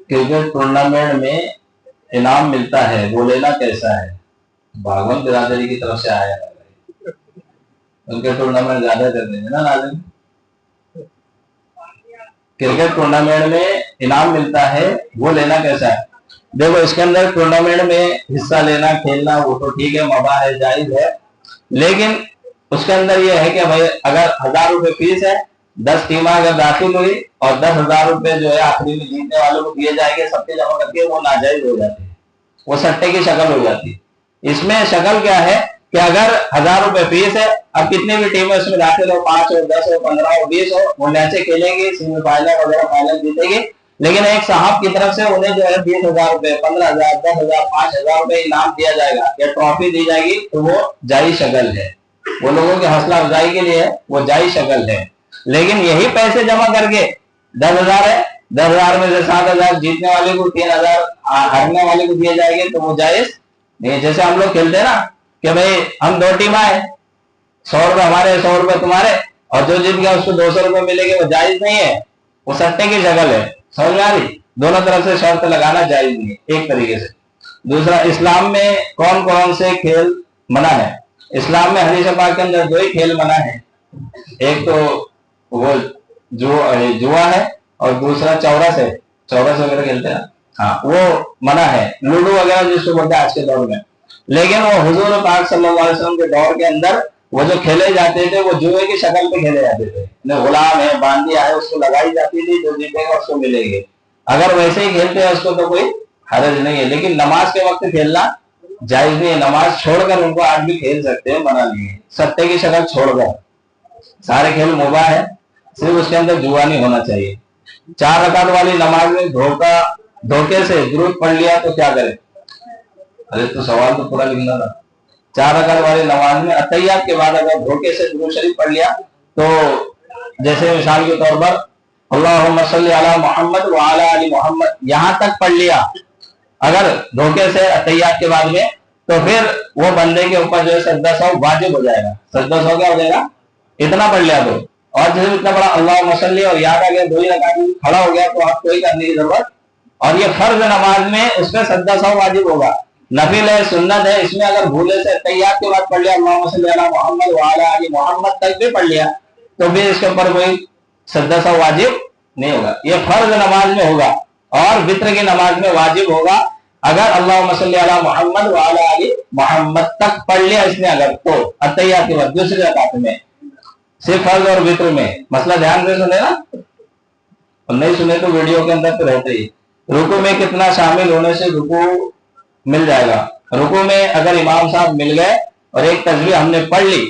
Cricket tournament में इनाम मिलता है, वो लेना कैसा है? बागवन बिरादरी की तरफ से आया है, उनके टूर्नामेंट ज्यादा कर देंगे ना नाज़िम। क्रिकेट टूर्नामेंट में इनाम मिलता है, वो लेना कैसा है? देखो, इसके अंदर टूर्नामेंट में हिस्सा लेना, खेलना, वो तो ठीक है, मबा है, जायज है, लेकिन उसके अंदर ये है कि भाई अगर 1000 रुपए फीस है, 10 टीमें अगर दाखिल हुई और 10,000 रुपए जो है आखिरी में जीतने वालों को दिए जाएंगे, सबके जमा करके, वो नाजायज हो जाती है, वो सट्टे की शक्ल हो जाती है। इसमें शक्ल क्या है कि अगर 1000 रुपए फीस है, अब कितनी भी टीमें उसमें दाखिल हो, 5 हो, 10 हो, 15 हो, 20 हो, वो मैचें खेलेंगी, सेमीफाइनल वगैरह फाइनल जीतेगी, लेकिन एक साहब की तरफ से उन्हें जो है 20,000 रुपए, 15,000, 10,000, 5,000 रुपए इनाम दिया जाएगा या ट्रॉफी दी जाएगी, तो वो जायज शक्ल है, वो लोगों की हौसला अफजाई के लिए वो जायज शक्ल है। लेकिन यही पैसे जमा करके 10,000 है, 10,000 में से 7,000 जीतने वाले को, 3,000 हारने वाले को दिए जाएंगे, तो वो जायज नहीं। जैसे हम लोग खेलते हैं ना कि भाई हम 2 टीम आए, 100 रुपए हमारे, 100 रुपए तुम्हारे, और जो जीत गया उसको 200 रुपए मिलेंगे, वो जायज नहीं है, वो सट्टे की शक्ल है। समझ में आ रही? दोनों तरफ से शर्त लगाना जायज नहीं है, एक तरीके से। दूसरा, इस्लाम में कौन कौन से खेल मना है? इस्लाम में हदीस पाक के अंदर 2 ही खेल मना है, एक तो वो जुआ है और दूसरा चौरस है, चौरस वगैरह खेलते हैं, हाँ, वो मना है, लूडो वगैरह जिसको बोलते हैं आज के दौर में। लेकिन वो हुजूर पाक सल्लल्लाहु अलैहि वसल्लम के दौर के अंदर वो जो खेले जाते थे, वो जुए की शक्ल पे खेले जाते थे, गुलाम है, बांदिया है, उसको लगाई जाती थी, जो जीतेगा उसको मिलेगी। अगर वैसे ही खेलते हैं उसको तो कोई हरज नहीं है, लेकिन नमाज के वक्त खेलना जायज नहीं है। नमाज छोड़कर उनको आज भी खेल सकते हैं, मना नहीं है। सट्टे की शक्ल छोड़कर सारे खेल मुबाह है, सिर्फ उसके अंदर जुआ नहीं होना चाहिए। 4 रकात वाली नमाज में धोखे से दुरूद पढ़ लिया तो क्या करे? अरे तो सवाल तो पूरा लिखना था। 4 रकात वाली नमाज में अतहियात के बाद अगर धोखे से दुरूद शरीफ पढ़ लिया, तो जैसे मिसाल के तौर पर अल्लाहुम्मा सल्ली अला मुहम्मद व अला आलि मुहम्मद, यहां तक पढ़ लिया अगर धोखे से अतहियात के बाद में, तो फिर वो बंदे के ऊपर जो है सजदा सौ वाजिब हो जाएगा। सजदा सौ क्या हो जाएगा? इतना पढ़ लिया तो, और जैसे इतना बड़ा अल्लाहुम्मा सल्ली और याद आ गया 2 ही रकात में खड़ा हो गया, तो आप कोई करने की जरूरत। और ये फर्ज नमाज में उसमें सजदा सौ वाजिब होगा, नफिल है, सुन्नत है, इसमें अगर भूले से अतहियात के बाद पढ़ लिया अल्लाहुम्मा सल्ली अला मुहम्मद व अला आलि मुहम्मद तक भी पढ़ लिया, तो फिर इसके ऊपर कोई सजदा सौ वाजिब नहीं होगा। ये फर्ज नमाज में होगा, और वित्र की नमाज में वाजिब होगा अगर अल्लाहुम्मा सल्ली अला मुहम्मद व अला आलि मुहम्मद तक पढ़ लिया इसने अगर, तो अतहियात के बाद दूसरी रकात में, सिर्फ फर्ज और वित्र में। मसला ध्यान से सुने ना, और नहीं सुने तो वीडियो के अंदर तो रहते ही। रुकू में कितना शामिल होने से रुकू मिल जाएगा? रुकू में अगर इमाम साहब मिल गए और एक तस्बीह हमने पढ़ ली,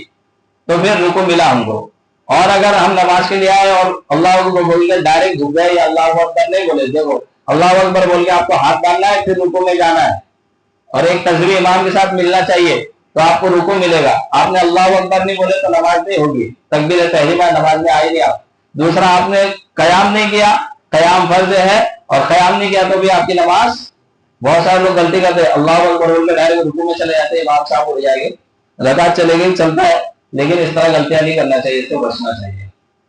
तो फिर रुकू मिला हमको। और अगर हम नमाज के लिए आए और अल्लाह अकबर बोल के डायरेक्ट झुक गए या अल्लाह अकबर नहीं बोले, देखो अल्लाह अकबर बोल के आपको हाथ डालना है, फिर रुकू में जाना है, और एक तस्बीह इमाम के साथ मिलना चाहिए, तो आपको रुकू मिलेगा। आपने अल्लाह अकबर नहीं बोले तो नमाज नहीं होगी, तकबीर तहरीमा नमाज में आएगी आप। दूसरा, आपने कयाम नहीं किया, कयाम फर्ज है, और कयाम नहीं किया तो भी आपकी नमाज, बहुत सारे लोग गलती करते हैं, अल्लाह अकबर बोल के डायरेक्ट रुकू में चले जाते हैं, इमाम साहब उठ जाएंगे, रकात चलेगी, चलता है, लेकिन इस तरह गलतियां नहीं करना चाहिए, इससे बचना चाहिए।